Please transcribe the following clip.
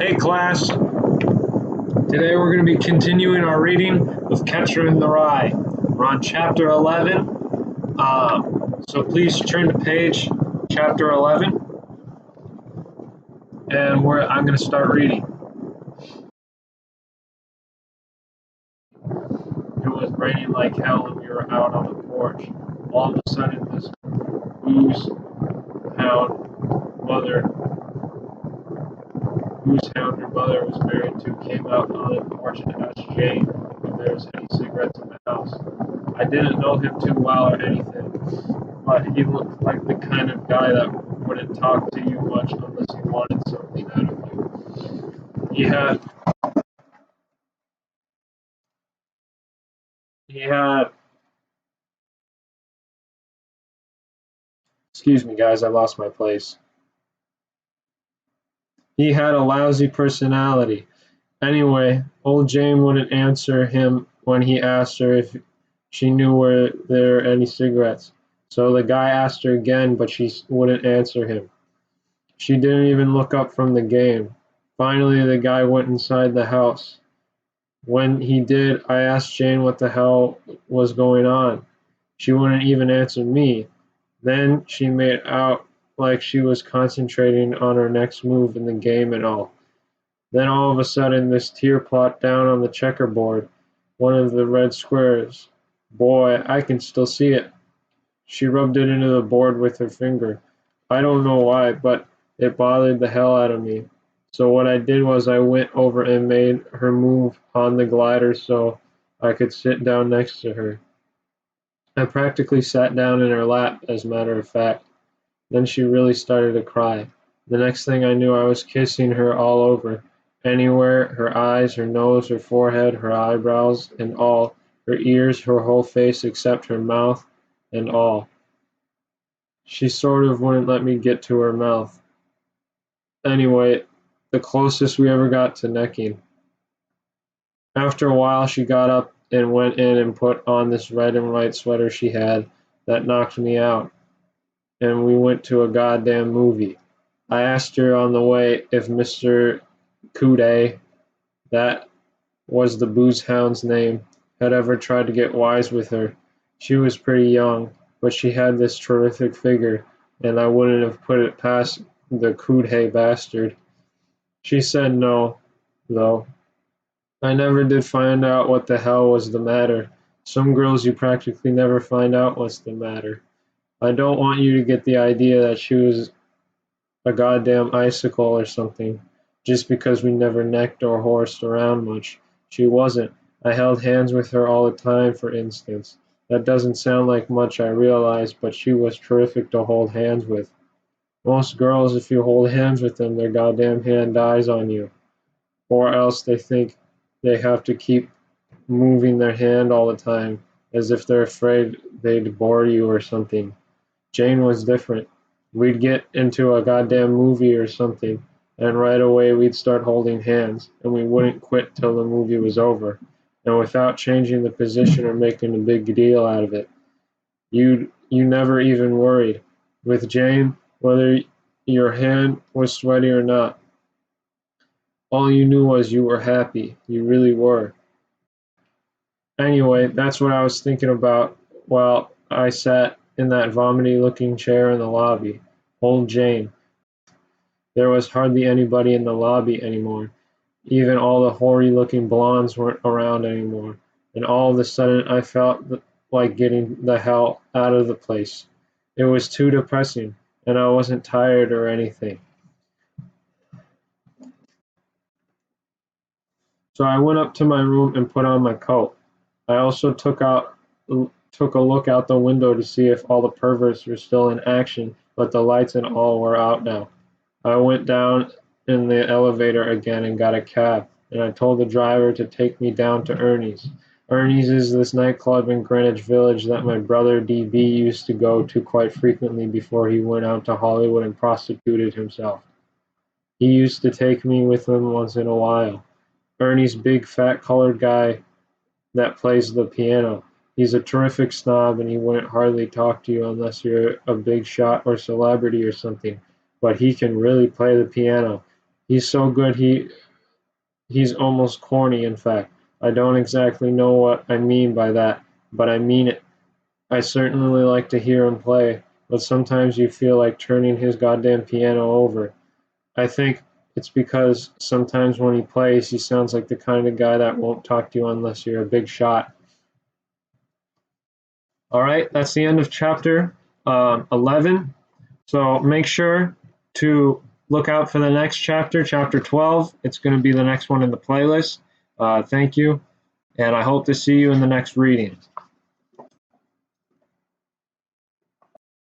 Hey class, today we're going to be continuing our reading of Catcher in the Rye. We're on chapter 11, so please turn to page chapter 11, and I'm going to start reading. It was raining like hell and we were out on the porch. All of a sudden this booze hound her mother was married to came out on the porch and asked Jane if there was any cigarettes in the house. I didn't know him too well or anything, but he looked like the kind of guy that wouldn't talk to you much unless he wanted something out of you. Excuse me guys, I lost my place. He had a lousy personality. Anyway, old Jane wouldn't answer him when he asked her if she knew were there any cigarettes. So the guy asked her again, but she wouldn't answer him. She didn't even look up from the game. Finally, the guy went inside the house. When he did, I asked Jane what the hell was going on. She wouldn't even answer me. Then she made out like she was concentrating on her next move in the game and all. Then all of a sudden this tear plopped down on the checkerboard, one of the red squares. Boy, I can still see it. She rubbed it into the board with her finger. I don't know why, but it bothered the hell out of me. So what I did was I went over and made her move on the glider so I could sit down next to her. I practically sat down in her lap, as a matter of fact. Then she really started to cry. The next thing I knew I was kissing her all over. Anywhere, her eyes, her nose, her forehead, her eyebrows, and all, her ears, her whole face except her mouth, and all. She sort of wouldn't let me get to her mouth. Anyway, the closest we ever got to necking. After a while she got up and went in and put on this red and white sweater she had that knocked me out, and we went to a goddamn movie. I asked her on the way if Mr. Coude, that was the booze hound's name, had ever tried to get wise with her. She was pretty young, but she had this terrific figure, and I wouldn't have put it past the Coude bastard. She said no, though. I never did find out what the hell was the matter. Some girls you practically never find out what's the matter. I don't want you to get the idea that she was a goddamn icicle or something, just because we never necked or horsed around much. She wasn't. I held hands with her all the time, for instance. That doesn't sound like much, I realize, but she was terrific to hold hands with. Most girls, if you hold hands with them, their goddamn hand dies on you. Or else they think they have to keep moving their hand all the time, as if they're afraid they'd bore you or something. Jane was different. We'd get into a goddamn movie or something, and right away we'd start holding hands, and we wouldn't quit till the movie was over, and without changing the position or making a big deal out of it. You never even worried. With Jane, whether your hand was sweaty or not, all you knew was you were happy. You really were. Anyway, that's what I was thinking about while I sat in that vomity-looking chair in the lobby. Old Jane. There was hardly anybody in the lobby anymore. Even all the hoary-looking blondes weren't around anymore. And all of a sudden I felt like getting the hell out of the place. It was too depressing, and I wasn't tired or anything. So I went up to my room and put on my coat. I also took a look out the window to see if all the perverts were still in action, but the lights and all were out now. I went down in the elevator again and got a cab, and I told the driver to take me down to Ernie's. Ernie's is this nightclub in Greenwich Village that my brother D.B. used to go to quite frequently before he went out to Hollywood and prostituted himself. He used to take me with him once in a while. Ernie's big fat colored guy that plays the piano. He's a terrific snob and he wouldn't hardly talk to you unless you're a big shot or celebrity or something, but he can really play the piano. He's so good he's almost corny, in fact. I don't exactly know what I mean by that, but I mean it. I certainly like to hear him play, but sometimes you feel like turning his goddamn piano over. I think it's because sometimes when he plays, he sounds like the kind of guy that won't talk to you unless you're a big shot. All right, that's the end of chapter 11. So make sure to look out for the next chapter, chapter 12. It's going to be the next one in the playlist. Thank you, and I hope to see you in the next reading.